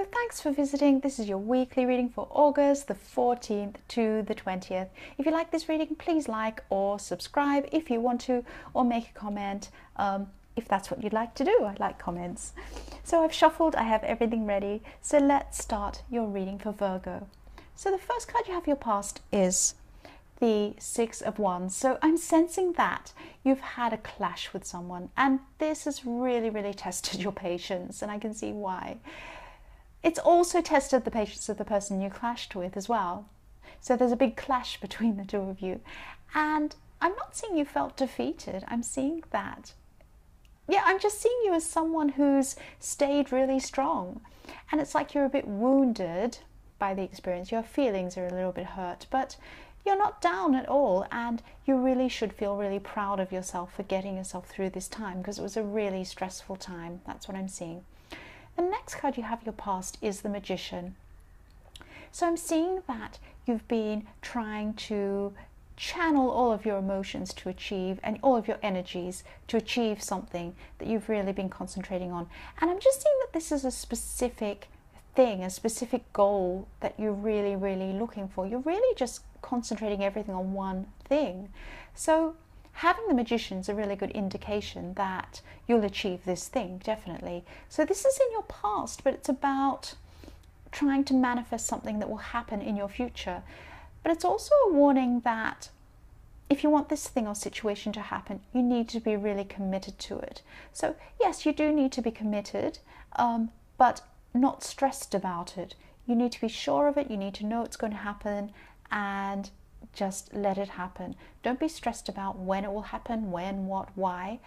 So thanks for visiting. This is your weekly reading for August the 14th to the 20th. If you like this reading, please like or subscribe if you want to, or make a comment if that's what you'd like to do. I like comments. So I've shuffled, I have everything ready. So let's start your reading for Virgo. So the first card you have your past is the Six of Wands. So I'm sensing that you've had a clash with someone, and this has really tested your patience, and I can see why. It's also tested the patience of the person you clashed with as well. So there's a big clash between the two of you, and I'm not seeing you felt defeated. I'm seeing that, I'm just seeing you as someone who's stayed really strong, and it's like you're a bit wounded by the experience. Your feelings are a little bit hurt, but you're not down at all, and you really should feel really proud of yourself for getting yourself through this time, because it was a really stressful time. That's what I'm seeing. The next card you have your past is the Magician. So I'm seeing that you've been trying to channel all of your emotions to achieve, and all of your energies to achieve something that you've really been concentrating on. And I'm just seeing that this is a specific thing, a specific goal that you're really looking for. You're really just concentrating everything on one thing. So having the Magician is a really good indication that you'll achieve this thing, definitely. So this is in your past, but it's about trying to manifest something that will happen in your future. But it's also a warning that if you want this thing or situation to happen, you need to be really committed to it. So yes, you do need to be committed, but not stressed about it. You need to be sure of it. You need to know it's going to happen, and just let it happen. Don't be stressed about when it will happen, when, what, why.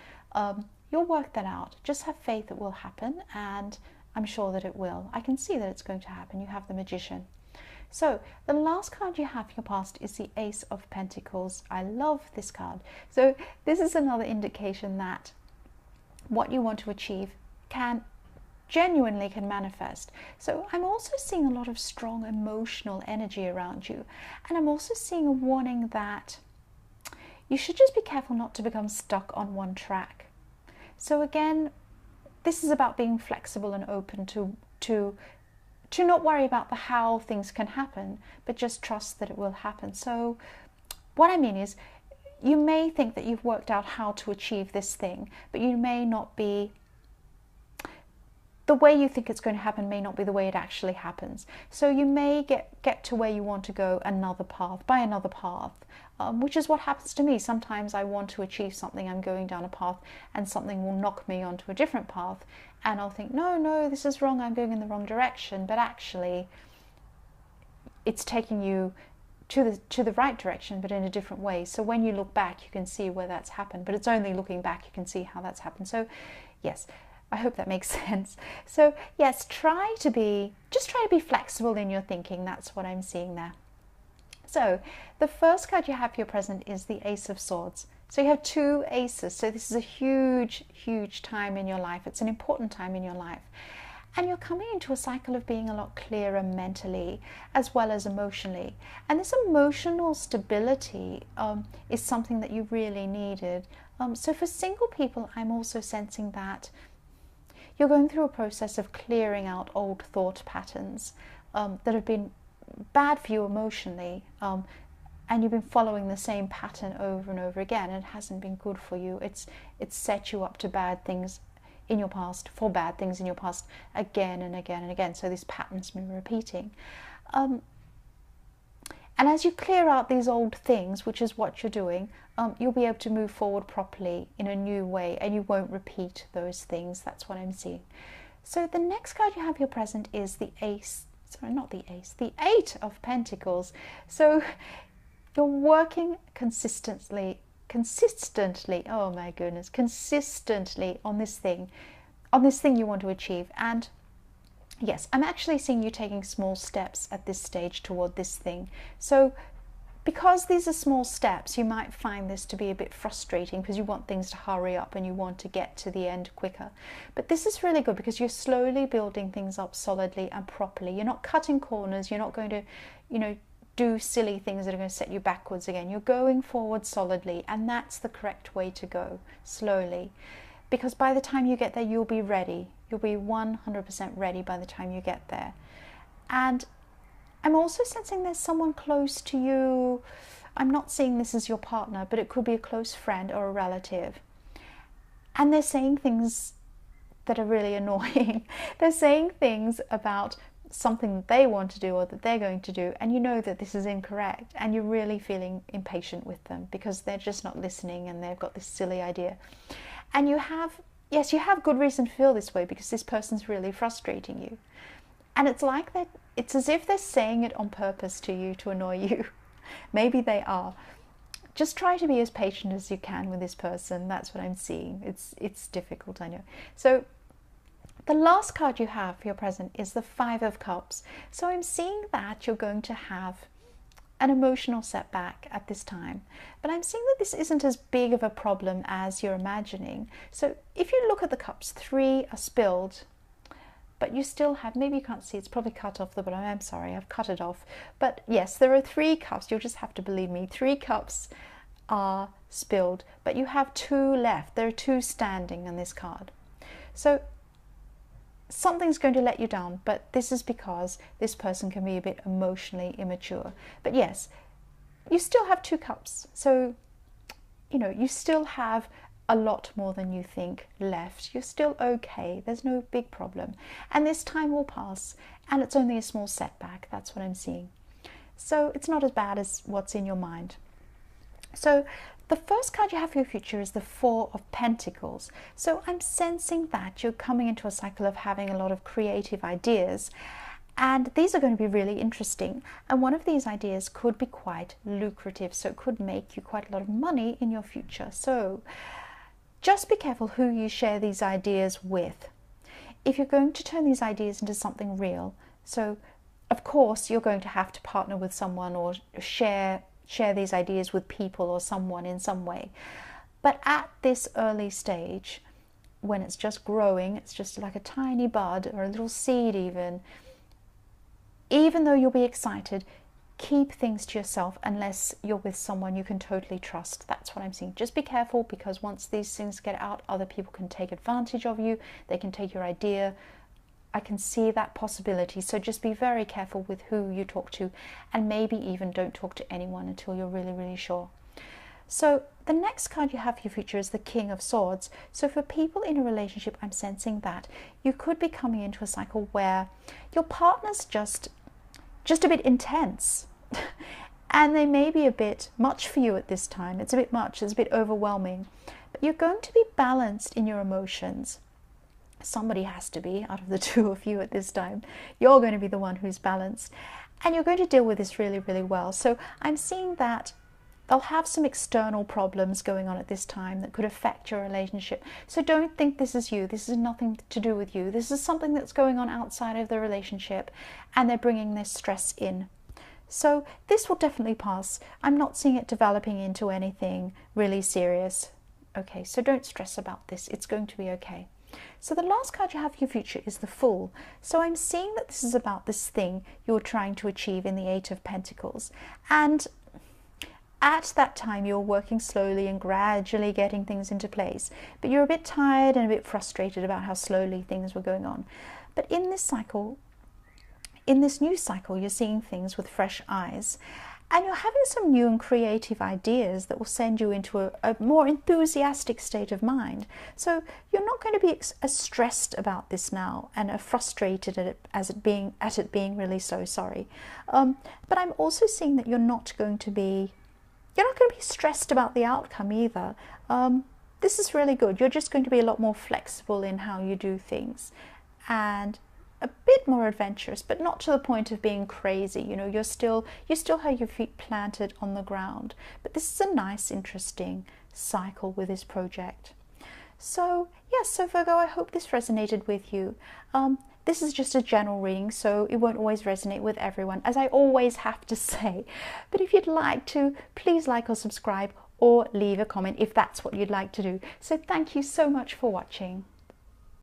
You'll work that out. Just have faith it will happen, and I'm sure that it will. I can see that it's going to happen. You have the Magician. So the last card you have for your past is the Ace of Pentacles. I love this card. So this is another indication that what you want to achieve genuinely can manifest. So I'm also seeing a lot of strong emotional energy around you, and I'm also seeing a warning that you should just be careful not to become stuck on one track. So again, this is about being flexible and open to not worry about the how things can happen, but just trust that it will happen. So what I mean is, you may think that you've worked out how to achieve this thing, but you may not be, the way you think it's going to happen may not be the way it actually happens. So you may get to where you want to go by another path, which is what happens to me. Sometimes I want to achieve something, I'm going down a path, and something will knock me onto a different path, and I'll think, no, this is wrong, I'm going in the wrong direction, but actually it's taking you to the right direction, but in a different way. So when you look back, you can see where that's happened, but it's only looking back you can see how that's happened. So yes, I hope that makes sense. So yes, just try to be flexible in your thinking. That's what I'm seeing there. So the first card you have for your present is the Ace of Swords. So you have two aces. So this is a huge time in your life. It's an important time in your life. And you're coming into a cycle of being a lot clearer mentally as well as emotionally. And this emotional stability is something that you really needed. So for single people, I'm also sensing that you're going through a process of clearing out old thought patterns that have been bad for you emotionally, and you've been following the same pattern over and over again, and it hasn't been good for you. It's set you up to bad things in your past, for bad things in your past again and again and again. So these patterns been repeating. And as you clear out these old things, which is what you're doing, you'll be able to move forward properly in a new way, and you won't repeat those things. That's what I'm seeing. So the next card you have your present is the the Eight of Pentacles. So you're working consistently, oh my goodness, consistently on this thing you want to achieve. And yes, I'm actually seeing you taking small steps at this stage toward this thing. So because these are small steps, you might find this to be a bit frustrating because you want things to hurry up and you want to get to the end quicker. But this is really good because you're slowly building things up solidly and properly. You're not cutting corners. You're not going to, do silly things that are going to set you backwards again. You're going forward solidly, and that's the correct way to go, slowly. Because by the time you get there, you'll be ready. You'll be 100% ready by the time you get there. And I'm also sensing there's someone close to you. I'm not seeing this as your partner, but it could be a close friend or a relative. And they're saying things that are really annoying. They're saying things about something that they want to do or that they're going to do, and you know that this is incorrect, and you're really feeling impatient with them because they're just not listening and they've got this silly idea. And you have good reason to feel this way because this person's really frustrating you. And it's like that, it's as if they're saying it on purpose to you to annoy you. Maybe they are. Just try to be as patient as you can with this person. That's what I'm seeing. It's difficult, I know. So the last card you have for your present is the Five of Cups. So I'm seeing that you're going to have an emotional setback at this time. But I'm seeing that this isn't as big of a problem as you're imagining. So if you look at the cups, 3 are spilled, but you still have, maybe you can't see, it's probably cut off the bottom. I'm sorry, I've cut it off. But yes, there are 3 cups. You'll just have to believe me. 3 cups are spilled, but you have 2 left. There are 2 standing on this card. So something's going to let you down, but this is because this person can be a bit emotionally immature. But yes, you still have 2 cups. So, you know, you still have a lot more than you think left. You're still okay. There's no big problem. And this time will pass, and it's only a small setback. That's what I'm seeing. So it's not as bad as what's in your mind. So the first card you have for your future is the Four of Pentacles. So I'm sensing that you're coming into a cycle of having a lot of creative ideas, and these are going to be really interesting. And one of these ideas could be quite lucrative, so it could make you quite a lot of money in your future. So just be careful who you share these ideas with. If you're going to turn these ideas into something real, so of course you're going to have to partner with someone or share these ideas with people or someone in some way. But at this early stage, when it's just growing, it's just like a tiny bud or a little seed even though you'll be excited, keep things to yourself unless you're with someone you can totally trust. That's what I'm seeing. Just be careful, because once these things get out, other people can take advantage of you. They can take your idea. I can see that possibility. So just be very careful with who you talk to, and maybe even don't talk to anyone until you're really, really sure. So the next card you have for your future is the King of Swords. So for people in a relationship, I'm sensing that you could be coming into a cycle where your partner's just a bit intense and they may be a bit much for you at this time. It's a bit much, it's a bit overwhelming, but you're going to be balanced in your emotions. Somebody has to be out of the 2 of you at this time. You're going to be the one who's balanced, and you're going to deal with this really, really well. So I'm seeing that they'll have some external problems going on at this time that could affect your relationship. So don't think this is you. This is nothing to do with you. This is something that's going on outside of the relationship, and they're bringing this stress in. So this will definitely pass. I'm not seeing it developing into anything really serious. Okay, so don't stress about this. It's going to be okay. So the last card you have for your future is the Fool. So I'm seeing that this is about this thing you're trying to achieve in the 8 of Pentacles. And at that time, you're working slowly and gradually getting things into place. But you're a bit tired and a bit frustrated about how slowly things were going on. But in this cycle, in this new cycle, you're seeing things with fresh eyes. And you're having some new and creative ideas that will send you into a more enthusiastic state of mind. So you're not going to be as stressed about this now and frustrated at it being really so sorry. But I'm also seeing that you're not going to be stressed about the outcome either. This is really good. You're just going to be a lot more flexible in how you do things, and a bit more adventurous, but not to the point of being crazy. You know, you still have your feet planted on the ground. But this is a nice, interesting cycle with this project. So yes, so Virgo, I hope this resonated with you. This is just a general reading, so it won't always resonate with everyone, as I always have to say. But if you'd like to, please like or subscribe, or leave a comment if that's what you'd like to do. So thank you so much for watching.